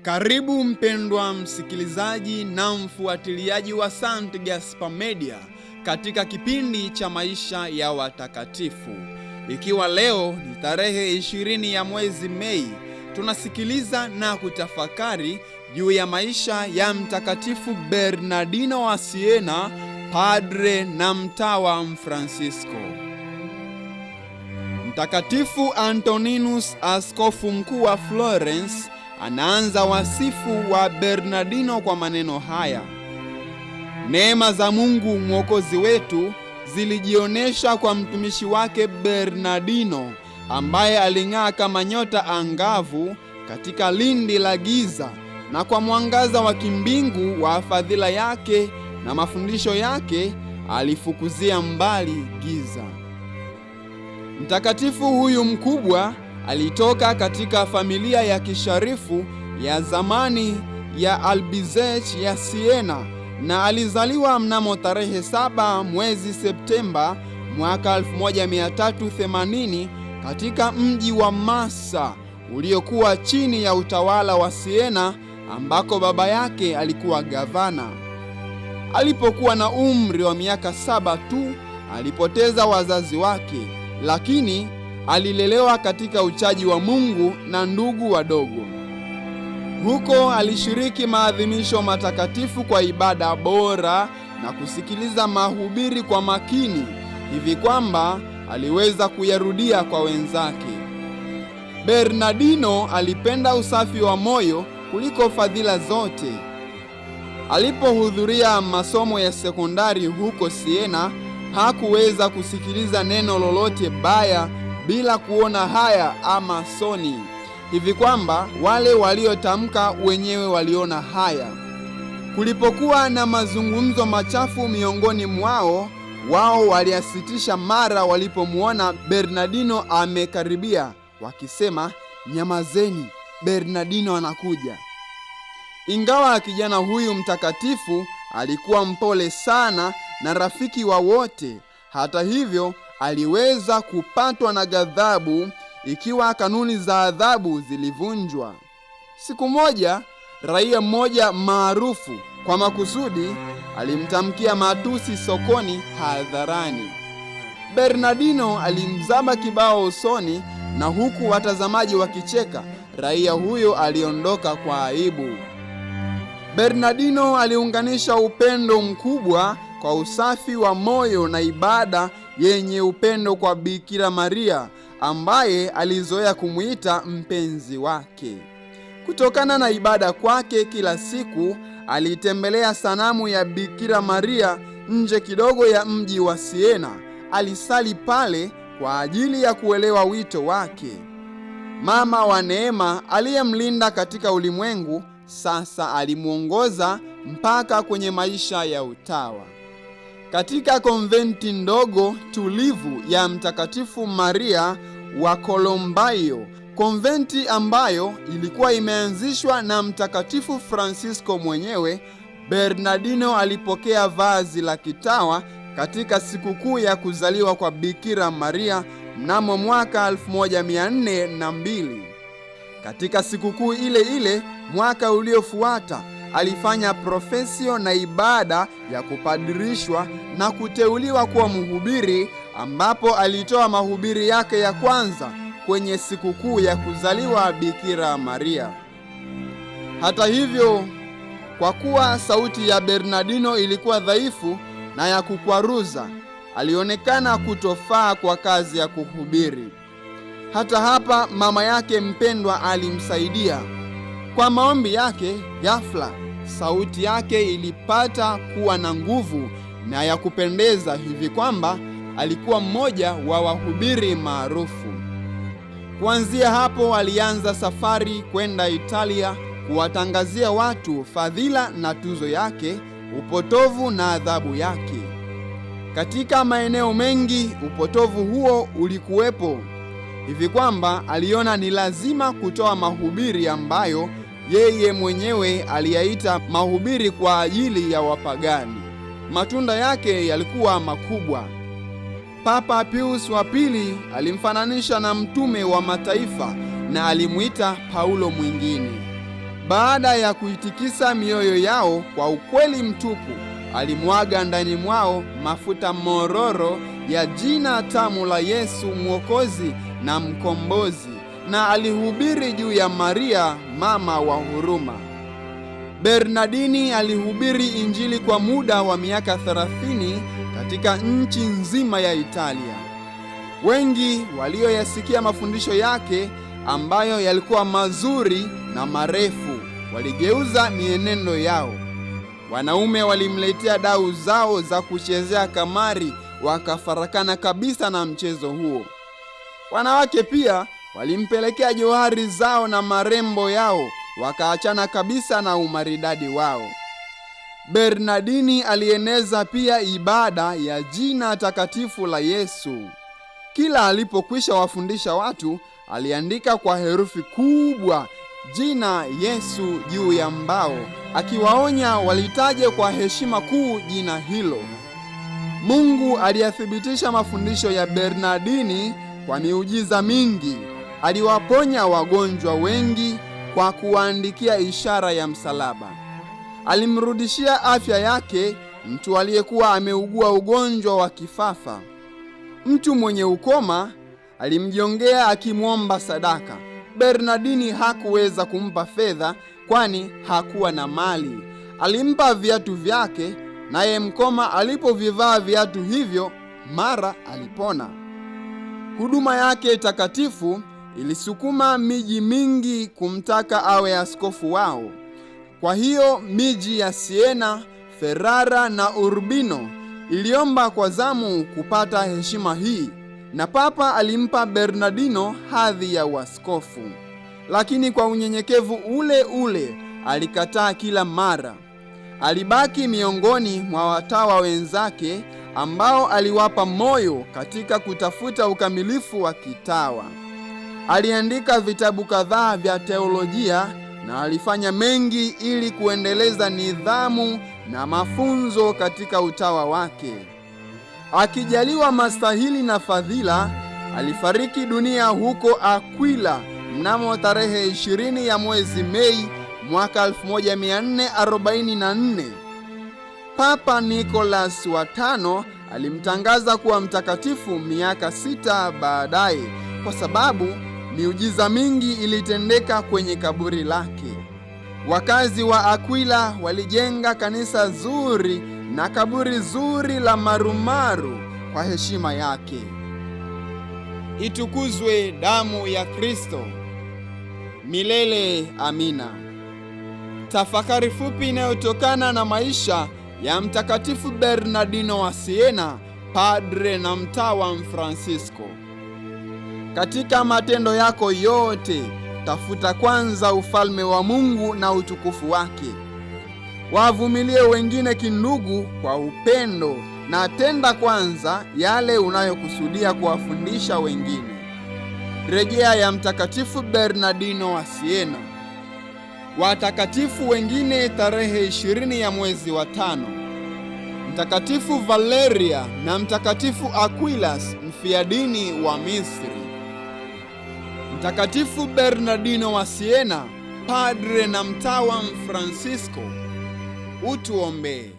Karibu mpendwa msikilizaji na mfuatiliaji wa St. Gaspar Media katika kipindi cha maisha ya watakatifu. Ikiwa leo ni tarehe 20 ya mwezi Mei, tunasikiliza na kutafakari juu ya maisha ya Mtakatifu Bernardino wa Siena, padre na mtawa Mfransisko. Mtakatifu Antoninus, askofu mkuu wa Florence, anaanza wasifu wa Bernardino kwa maneno haya: neema za Mungu Mwokozi wetu zilijionesha kwa mtumishi wake Bernardino, ambaye aling'aa kama nyota angavu katika lindi la giza, na kwa mwangaza wa kimbingu wa fadhila yake na mafundisho yake alifukuzia mbali giza. Mtakatifu huyu mkubwa alitoka katika familia ya kisharifu ya zamani ya Albizech ya Siena, na alizaliwa mnamo tarehe 7 mwezi Septemba mwaka 1380 katika mji wa Massa uliokuwa chini ya utawala wa Siena, ambako baba yake alikuwa gavana. Alipokuwa na umri wa miaka 7 tu alipoteza wazazi wake, lakini alilelewa katika uchaji wa Mungu na ndugu wadogo. Huko alishiriki maadhimisho matakatifu kwa ibada bora na kusikiliza mahubiri kwa makini, hivi kwamba aliweza kuyarudia kwa wenzake. Bernardino alipenda usafi wa moyo kuliko fadhila zote. Alipohudhuria masomo ya sekondari huko Siena, hakuweza kusikiliza neno lolote baya bila kuona haya ama soni, hivi kwamba wale waliotamka wenyewe waliona haya. Kulipokuwa na mazungumzo machafu miongoni mwao, wao waliasitisha mara walipomuona Bernardino amekaribia, wakisema, nyamazeni, Bernardino anakuja. Ingawa kijana huyu mtakatifu alikuwa mpole sana na rafiki wa wote, hata hivyo aliweza kupatwa na ghadhabu ikiwa kanuni za adhabu zilivunjwa. Siku moja, raia mmoja maarufu kwa makusudi alimtamkia matusi sokoni hadharani. Bernardino alimzaba kibao usoni, na huku watazamaji wakicheka, raia huyo aliondoka kwa aibu. Bernardino aliunganisha upendo mkubwa kwa usafi wa moyo na ibada yenye upendo kwa Bikira Maria, ambaye alizoea kumuita mpenzi wake. Kutokana na ibada kwake kila siku, alitembelea sanamu ya Bikira Maria nje kidogo ya mji wa Siena. Alisali pale kwa ajili ya kuelewa wito wake. Mama wa neema aliyemlinda katika ulimwengu sasa alimuongoza mpaka kwenye maisha ya utawa. Katika konventi ndogo tulivu ya Mtakatifu Maria wa Colombaio, konventi ambayo ilikuwa imeanzishwa na Mtakatifu Fransisko mwenyewe, Bernardino alipokea vazi la kitawa katika sikukuu ya kuzaliwa kwa Bikira Maria mnamo mwaka 1402. Katika sikukuu ile ile mwaka uliofuata alifanya profesio na ibada ya kupadirishwa na kuteuliwa kuwa mhubiri, ambapo alitoa mahubiri yake ya kwanza kwenye sikukuu ya kuzaliwa Bikira Maria. Hata hivyo, kwa kuwa sauti ya Bernardino ilikuwa dhaifu na ya kukwaruza, alionekana kutofaa kwa kazi ya kuhubiri. Hata hapa mama yake mpendwa alimsaidia. Kwa maombi yake, ghafla sauti yake ilipata kuwa na nguvu na ya kupendeza, hivi kwamba alikuwa mmoja wa wahubiri maarufu. Kuanzia hapo alianza safari kwenda Italia kuwatangazia watu fadhila na tuzo yake, upotovu na adhabu yake. Katika maeneo mengi upotovu huo ulikuwepo, hivi kwamba aliona ni lazima kutoa mahubiri ambayo yeye mwenyewe aliyaita mahubiri kwa ajili ya wapagani. Matunda yake yalikuwa makubwa. Papa Pius wa pili alimfananisha na mtume wa mataifa na alimuita Paulo mwingine. Baada ya kuitikisa mioyo yao kwa ukweli mtupu, alimwaga ndani mwao mafuta mororo ya jina tamu la Yesu Mwokozi na Mkombozi, na alihubiri juu ya Maria mama wa huruma. Bernardini alihubiri Injili kwa muda wa miaka 30 katika nchi nzima ya Italia. Wengi walioyasikia mafundisho yake ambayo yalikuwa mazuri na marefu waligeuza mienendo yao. Wanaume walimletea dau zao za kuchezea kamari, wakafarakana kabisa na mchezo huo. Wanawake pia walimpelekea johari zao na marembo yao, wakaachana kabisa na umaridadi wao. Bernardini alieneza pia ibada ya jina takatifu la Yesu. Kila alipokwisha wafundisha watu, aliandika kwa herufi kubwa jina Yesu juu ya mbao, akiwaonya walitaje kwa heshima kuu jina hilo. Mungu aliyathibitisha mafundisho ya Bernardini kwa miujiza mingi. Aliwaponya wagonjwa wengi kwa kuwaandikia ishara ya msalaba. Alimrudishia afya yake mtu aliyekuwa ameugua ugonjwa wa kifafa. Mtu mwenye ukoma alimjongea akimwomba sadaka. Bernardini hakuweza kumpa fedha, kwani hakuwa na mali. Alimpa viatu vyake, naye mkoma alipovivaa viatu hivyo, mara alipona. Huduma yake takatifu ilisukuma miji mingi kumtaka awe askofu wao. Kwa hiyo miji ya Siena, Ferrara na Urbino iliomba kwa zamu kupata heshima hii, na Papa alimpa Bernardino hadhi ya uaskofu. Lakini kwa unyenyekevu ule ule alikataa kila mara. Alibaki miongoni mwa watawa wenzake ambao aliwapa moyo katika kutafuta ukamilifu wa kitawa. Aliandika vitabu kadhaa vya teolojia na alifanya mengi ili kuendeleza nidhamu na mafunzo katika utawa wake. Akijaliwa mastahili na fadhila, alifariki dunia huko Aquila mnamo tarehe 20 ya mwezi Mei mwaka 1444. Papa Nicholas wa tano alimtangaza kuwa mtakatifu miaka 6 baadaye, kwa sababu miujiza mingi ilitendeka kwenye kaburi lake. Wakazi wa Aquila walijenga kanisa zuri na kaburi zuri la marumaru kwa heshima yake. Itukuzwe damu ya Kristo! Milele amina. Tafakari fupi inayotokana na maisha ya Mtakatifu Bernardino wa Siena, padre na mtawa Mfransisko. Katika matendo yako yote, tafuta kwanza ufalme wa Mungu na utukufu wake. Wavumilie wengine kindugu kwa upendo, na tenda kwanza yale unayokusudia kuwafundisha wengine. Rejea ya Mtakatifu Bernardino wa Siena. Watakatifu wengine tarehe 20 ya mwezi wa 5: Mtakatifu Valeria na Mtakatifu Aquilas mfiadini wa Misri. Mtakatifu Bernardino wa Siena, padre na mtawa Mfransisko, utuombee.